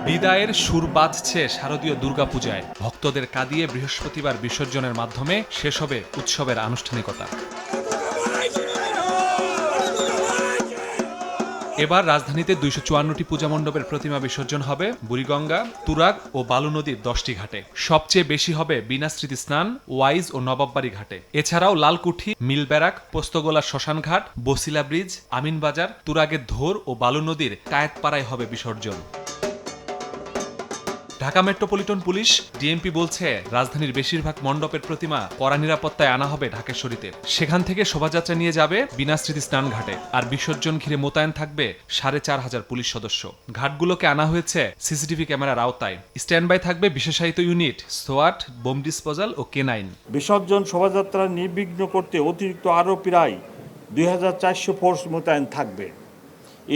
বিদায়ের সুর বাজছে শারদীয় দুর্গাপূজায়। ভক্তদের কাঁদিয়ে বৃহস্পতিবার বিসর্জনের মাধ্যমে শেষ হবে উৎসবের আনুষ্ঠানিকতা। এবার রাজধানীতে ২৫৪টি পূজা মণ্ডপের প্রতিমা বিসর্জন হবে বুড়িগঙ্গা, তুরাগ ও বালু নদীর 10টি ঘাটে। সবচেয়ে বেশি হবে বিনা স্মৃতি স্নান, ওয়াইজ ও নবাববাড়ি ঘাটে। এছাড়াও লালকুঠি, মিলব্যারাক, পোস্তগোলার শ্মশানঘাট, বসিলা ব্রিজ, আমিনবাজার, তুরাগের ধোর ও বালু নদীর কায়েতপাড়ায় হবে বিসর্জন। ঢাকা মেট্রোপলিটন পুলিশ ডিএমপি বলছে, রাজধানীর বেশিরভাগ মণ্ডপের প্রতিমা কড়া নিরাপত্তায় আনা হবে ঢাকেশ্বরীতে। সেখান থেকে শোভাযাত্রা নিয়ে যাবে বিনা স্মৃতি স্নান ঘাটে। আর বিসর্জন ঘিরে মোতায়েন থাকবে ৪,৫০০ পুলিশ সদস্য। ঘাটগুলোকে আনা হয়েছে সিসিটিভি ক্যামেরার আওতায়। স্ট্যান্ড বাই থাকবে বিশেষায়িত ইউনিট, সোয়াট, বোম ডিসপোজাল ও কেনাইন। বিসর্জন শোভাযাত্রা নির্বিঘ্ন করতে অতিরিক্ত আরও প্রায় ২,৪০০ ফোর্স মোতায়েন থাকবে।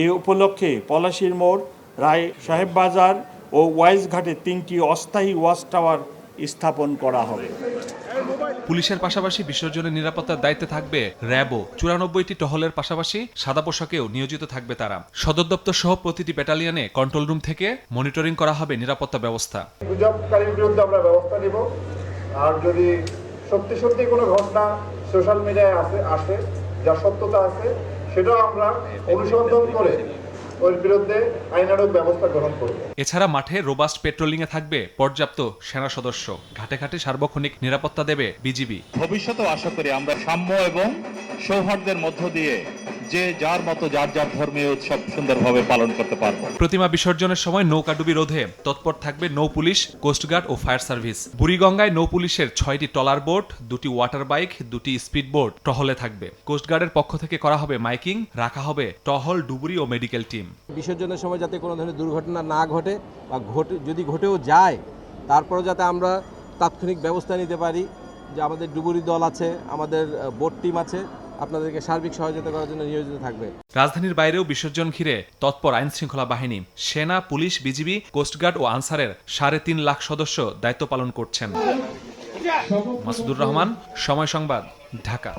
এ উপলক্ষে পলাশীর মোড়, রায় সাহেব বাজার ও ওয়াইজ ঘাটে ৩টি অস্থায়ী ওয়াচ টাওয়ার স্থাপন করা হবে। পুলিশের পাশাপাশি বিসর্জনের নিরাপত্তার দায়িত্বে থাকবে র্যাবও। ৯৪টি টহলের পাশাপাশি সাদা পোশাকেও নিয়োজিত থাকবে তারা। সদর দপ্তর সহ প্রতিটি ব্যাটালিয়নে কন্ট্রোল রুম থেকে মনিটরিং করা হবে নিরাপত্তা ব্যবস্থা। গুজবকারীর বিরুদ্ধে আমরা ব্যবস্থা নিব। আর যদি সত্যি কোনো ঘটনা সোশ্যাল মিডিয়ায় আসে যা সত্যতা আছে, সেটাও আমরা অনুসন্ধান করে ওর বিরুদ্ধে আইনানুগ ব্যবস্থা গ্রহণ করব। এছাড়া মাঠে রোবাস্ট পেট্রোলিংয়ে থাকবে পর্যাপ্ত সেনা সদস্য। ঘাটে ঘাটে সার্বক্ষণিক নিরাপত্তা দেবে বিজিবি। ভবিষ্যতেও আশা করি আমরা সাম্য এবং সৌহার্দ্যের মধ্য দিয়ে যে যার মতো যার ধর্মীয় উৎসব সুন্দরভাবে পালন করতে পারবো। প্রতিমা বিসর্জনের সময় নৌকাডুবি রোধে তৎপর থাকবে নৌ পুলিশ, কোস্টগার্ড ও ফায়ার সার্ভিস। বুড়িগঙ্গায় নৌ পুলিশের 6টি ট্রলার বোট, 2টি ওয়াটার বাইক, 2টি স্পিড বোট টহলে থাকবে। কোস্টগার্ডের পক্ষ থেকে করা হবে মাইকিং, রাখা হবে টহল, ডুবুরি ও মেডিকেল টিম। বিসর্জনের সময় যাতে কোনো ধরনের দুর্ঘটনা না ঘটে বা যদি ঘটেও যায়, তারপরে যাতে আমরা তাৎক্ষণিক ব্যবস্থা নিতে পারি। যে আমাদের ডুবুরি দল আছে, আমাদের বোট টিম আছে, আপনাদেরকে সার্বিক সহযোগিতা করার জন্য নিয়োজিত থাকবে। রাজধানীর বাইরেও বিসর্জন ঘিরে তৎপর আইন শৃঙ্খলা বাহিনী। সেনা, পুলিশ, বিজিবি, কোস্টগার্ড ও আনসারের ৩.৫ লাখ সদস্য দায়িত্ব পালন করছেন। মাসুদুর রহমান, সময় সংবাদ, ঢাকা।